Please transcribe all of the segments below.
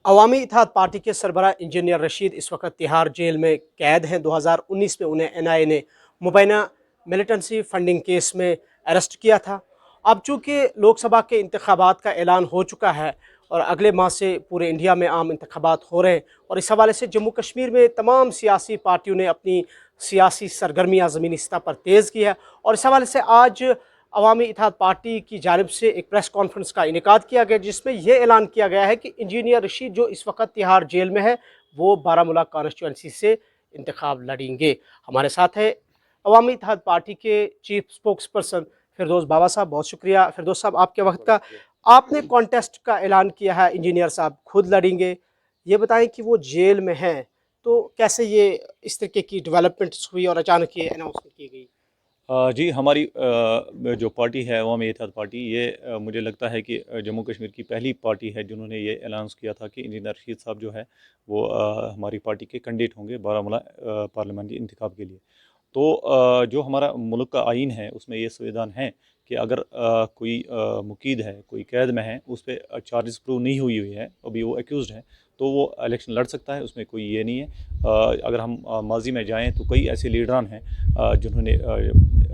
अवामी इत्तेहाद party के सरबराह engineer Rashid इस वक्त तिहाड़ जेल में कैद हैं। 2019 में उन्हें एनआईए ने मुबैना मिलिटेंसी फंडिंग केस में अरेस्ट किया था। अब चूँकि लोकसभा के इंतखाबात का ऐलान हो चुका है और अगले माह से पूरे इंडिया में आम इंतखाबात हो रहे हैं, और इस हवाले से जम्मू कश्मीर में तमाम सियासी पार्टियों ने अपनी सियासी सरगर्मियाँ ज़मीनी सतह पर तेज़ की है। और इस हवाले से आज अवामी इत्तेहाद पार्टी की जानिब से एक प्रेस कॉन्फ्रेंस का इनेकाद किया गया, जिसमें यह ऐलान किया गया है कि इंजीनियर रशीद जो इस वक्त तिहाड़ जेल में है वो बारामूला कॉन्स्टिट्यूंसी से इंतखाब लड़ेंगे। हमारे साथ है अवामी इत्तेहाद पार्टी के चीफ स्पोक्स पर्सन फिरदौस बाबा साहब। बहुत शुक्रिया फिरदौस साहब आपके वक्त का। आपने कॉन्टेस्ट का ऐलान किया है, इंजीनियर साहब खुद लड़ेंगे। ये बताएं कि वो जेल में हैं तो कैसे ये इस तरीके की डेवलपमेंट्स हुई और अचानक ये अनाउंसमेंट की गई? जी हमारी जो पार्टी है अवामी इत्तेहाद पार्टी, ये मुझे लगता है कि जम्मू कश्मीर की पहली पार्टी है जिन्होंने ये अनाउंस किया था कि इंजीनियर रशीद साहब जो है वो हमारी पार्टी के कैंडिडेट होंगे बारामूला पार्लियामेंटी इंतखाब के लिए। तो जो हमारा मुल्क का आइन है उसमें ये संविधान है कि अगर कोई मुकीद है, कोई कैद में है, उस पर चार्जेस प्रूव नहीं हुई है, अभी वो एक्यूज़ है, तो वो इलेक्शन लड़ सकता है। उसमें कोई ये नहीं है। अगर हम माजी में जाएं तो कई ऐसे लीडरान हैं जिन्होंने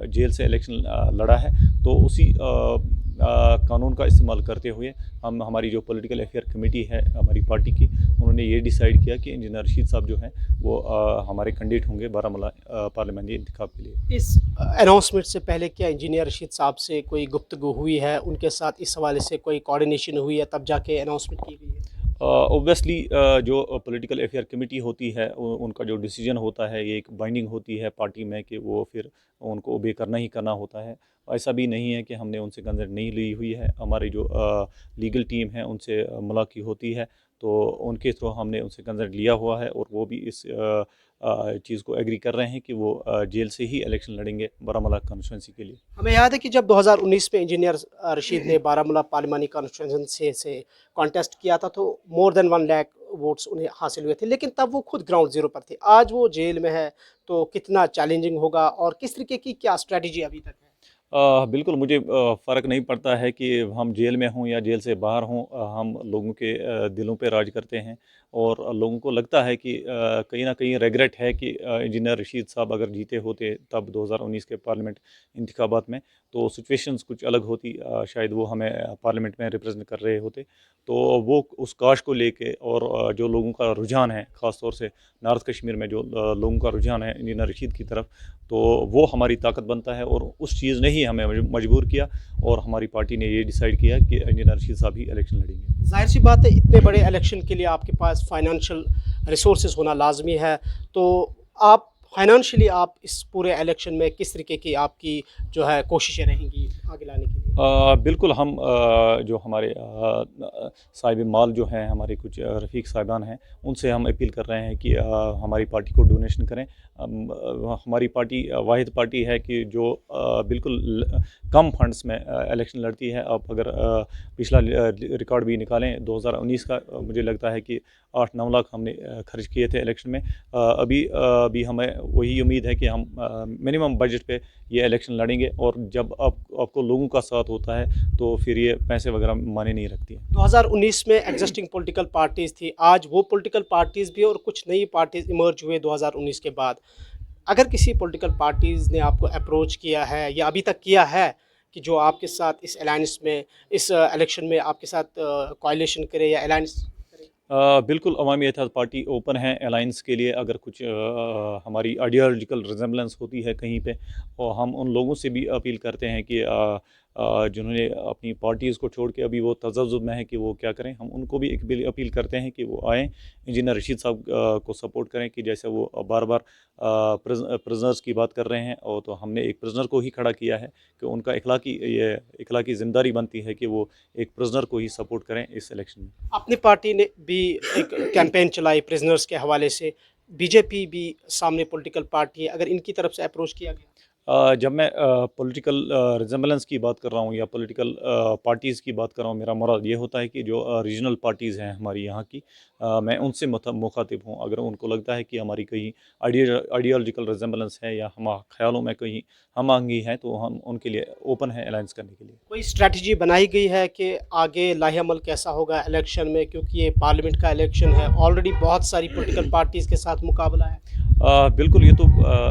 जेल से इलेक्शन लड़ा है। तो उसी कानून का इस्तेमाल करते हुए हम हमारी जो पॉलिटिकल अफेयर कमेटी है हमारी पार्टी की, उन्होंने ये डिसाइड किया कि इंजीनियर रशीद साहब जो हैं वो हमारे कैंडिडेट होंगे बारामूला पार्लियामेंटी इंतखाब के लिए। इस अनाउंसमेंट से पहले क्या इंजीनियर रशीद साहब से कोई गुफ्तगू हुई है, उनके साथ इस हवाले से कोई कोऑर्डिनेशन हुई है, तब जाके अनाउंसमेंट की गई है? ओबियसली जो पॉलिटिकल अफेयर कमेटी होती है उनका जो डिसीजन होता है ये एक बाइंडिंग होती है पार्टी में कि वो फिर उनको ओबे करना ही करना होता है। ऐसा भी नहीं है कि हमने उनसे कंसल्ट नहीं ली हुई है। हमारी जो लीगल टीम है उनसे मुलाकात होती है, तो उनके थ्रू हमने उनसे कंसल्ट लिया हुआ है और वो भी इस चीज़ को एग्री कर रहे हैं कि वो जेल से ही इलेक्शन लड़ेंगे बारामूला कॉन्स्टिट्यूंसी के लिए। हमें याद है कि जब 2019 में इंजीनियर रशीद ने बारामूला पार्लिमानी कॉन्स्टिट्यूंसी से कॉन्टेस्ट किया था तो मोर देन 1 लाख वोट्स उन्हें हासिल हुए थे, लेकिन तब वो खुद ग्राउंड जीरो पर थे। आज वो जेल में है तो कितना चैलेंजिंग होगा और किस तरीके की क्या स्ट्रेटजी अभी तक है? बिल्कुल मुझे फ़र्क नहीं पड़ता है कि हम जेल में हों या जेल से बाहर हों। हम लोगों के दिलों पे राज करते हैं और लोगों को लगता है कि कहीं ना कहीं रेग्रेट है कि इंजीनियर रशीद साहब अगर जीते होते तब 2019 के पार्लियामेंट इंतखाबात में तो सिचुएशंस कुछ अलग होती। शायद वो हमें पार्लियामेंट में रिप्रेजेंट कर रहे होते। तो वो उस काश को लेके और जो लोगों का रुझान है ख़ास तौर से नॉर्थ कश्मीर में जो लोगों का रुझान है इंजीनियर रशीद की तरफ, तो वो हमारी ताकत बनता है और उस चीज़ ने ही हमें मजबूर किया और हमारी पार्टी ने ये डिसाइड किया कि इंजीनियर रशीद साहब ही इलेक्शन लड़ेंगे। जाहिर सी बात है, इतने बड़े इलेक्शन के लिए आपके पास फाइनेंशियल रिसोर्सेज होना लाजमी है। तो आप फाइनेंशियली आप इस पूरे इलेक्शन में किस तरीके की आपकी जो है कोशिशें रहेंगी आगे लाने के लिए? बिल्कुल हम जो हमारे साहिब माल जो हैं, हमारे कुछ रफ़ीक साहिबान हैं, उनसे हम अपील कर रहे हैं कि हमारी पार्टी को डोनेशन करें। हमारी पार्टी वाहिद पार्टी है कि जो बिल्कुल कम फंड्स में इलेक्शन लड़ती है। आप अगर पिछला रिकॉर्ड भी निकालें 2019 का, मुझे लगता है कि 8-9 लाख हमने खर्च किए थे इलेक्शन में। अभी हमें वही उम्मीद है कि हम मिनिमम बजट पे ये इलेक्शन लड़ेंगे और जब आपको लोगों का साथ होता है तो फिर ये पैसे वगैरह माने नहीं रखती है। 2019 में एग्जिस्टिंग पॉलिटिकल पार्टीज़ थी, आज वो पॉलिटिकल पार्टीज़ भी और कुछ नई पार्टीज़ इमर्ज हुए 2019 के बाद। अगर किसी पॉलिटिकल पार्टीज़ ने आपको अप्रोच किया है या अभी तक किया है कि जो आपके साथ इस अलायंस में, इस इलेक्शन में आपके साथ कोalition करे या अलायंस करे? बिल्कुल अवामी इत्तेहाद पार्टी ओपन है अलाइंस के लिए। अगर कुछ हमारी आइडियोलॉजिकल रिजेम्बलेंस होती है कहीं पे, और हम उन लोगों से भी अपील करते हैं कि जिन्होंने अपनी पार्टीज़ को छोड़ के अभी वो तज़ब्ज़ुब में है कि वो क्या करें, हम उनको भी एक अपील करते हैं कि वो आएँ, इंजीनियर रशीद साहब को सपोर्ट करें। कि जैसे वो बार बार प्रिजनर्स की बात कर रहे हैं, और तो हमने एक प्रिजनर को ही खड़ा किया है कि उनका इखलाकी ज़िम्मेदारी बनती है कि वो एक प्रिजनर को ही सपोर्ट करें इस इलेक्शन में। अपनी पार्टी ने भी एक कैंपेन चलाई प्रिजनर्स के हवाले से, बीजेपी भी सामने पॉलिटिकल पार्टी है, अगर इनकी तरफ से अप्रोच किया गया? जब मैं पॉलिटिकल रिजेम्बलेंस की बात कर रहा हूँ या पॉलिटिकल पार्टीज़ की बात कर रहा हूँ, मेरा मुराद ये होता है कि जो रीजनल पार्टीज़ हैं हमारी यहाँ की, मैं उनसे मुखातिब हूँ। अगर उनको लगता है कि हमारी कहीं आइडियोलॉजिकल रिजेम्बलेंस है या हम ख्यालों में कहीं हम आहंगी हैं, तो हम उनके लिए ओपन हैं अलायंस करने के लिए। कोई स्ट्रैटेजी बनाई गई है कि आगे लाहेअमल कैसा होगा इलेक्शन में, क्योंकि ये पार्लियामेंट का इलेक्शन है, ऑलरेडी बहुत सारी पॉलिटिकल पार्टीज़ के साथ मुकाबला है। बिल्कुल, ये तो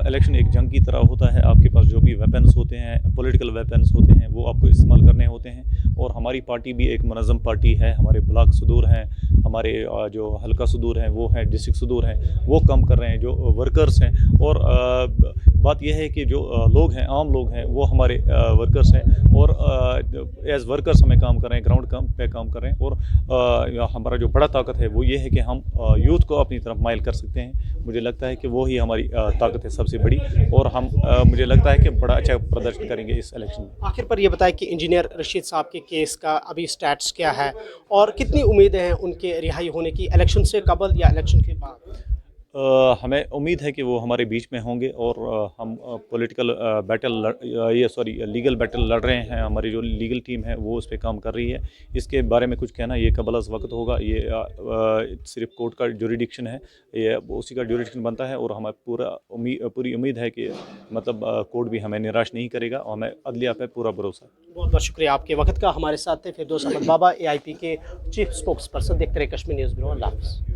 इलेक्शन एक जंग की तरह होता है। आपके पास जो भी वेपन्स होते हैं, पॉलिटिकल वेपन्स होते हैं, वो आपको इस्तेमाल करने होते हैं। और हमारी पार्टी भी एक मुनज़्ज़म पार्टी है। हमारे ब्लॉक सदूर हैं, हमारे जो हल्का सदूर हैं वो हैं, डिस्ट्रिक्ट सदूर हैं, वो काम कर रहे हैं, जो वर्कर्स हैं। और बात यह है कि जो लोग हैं, आम लोग हैं, वो हमारे वर्कर्स हैं और एज़ वर्कर्स हमें काम कर रहे हैं, ग्राउंड पे काम कर रहे हैं। और हमारा जो बड़ा ताकत है वो ये है कि हम यूथ को अपनी तरफ माइल कर सकते हैं। मुझे लगता है कि वो ही हमारी ताकत है सबसे बड़ी, और हम मुझे लगता है कि बड़ा अच्छा प्रदर्शन करेंगे इस इलेक्शन में। आखिर पर ये बताएं कि इंजीनियर रशीद साहब के केस का अभी स्टेटस क्या है और कितनी उम्मीदें हैं उनके रिहाई होने की, इलेक्शन से कबल या इलेक्शन के बाद? हमें उम्मीद है कि वो हमारे बीच में होंगे और हम पॉलिटिकल बैटल लीगल बैटल लड़ रहे हैं। हमारी जो लीगल टीम है वो उस पर काम कर रही है। इसके बारे में कुछ कहना ये कबल अज़ वक्त होगा। ये सिर्फ कोर्ट का जुरिडिक्शन है, ये उसी का जुरिडिक्शन बनता है। और हमें पूरी उम्मीद है कि मतलब कोर्ट भी हमें निराश नहीं करेगा और हमें अदलिया पे पूरा भरोसा है। बहुत बहुत शुक्रिया आपके वक्त का। हमारे साथ थे फिरदौस अहमद बाबा, AIP के चीफ स्पोक्स पर्सन। देखते रहे कश्मीर न्यूज़ ब्यूरो। अल्लाह हाफ़िज़।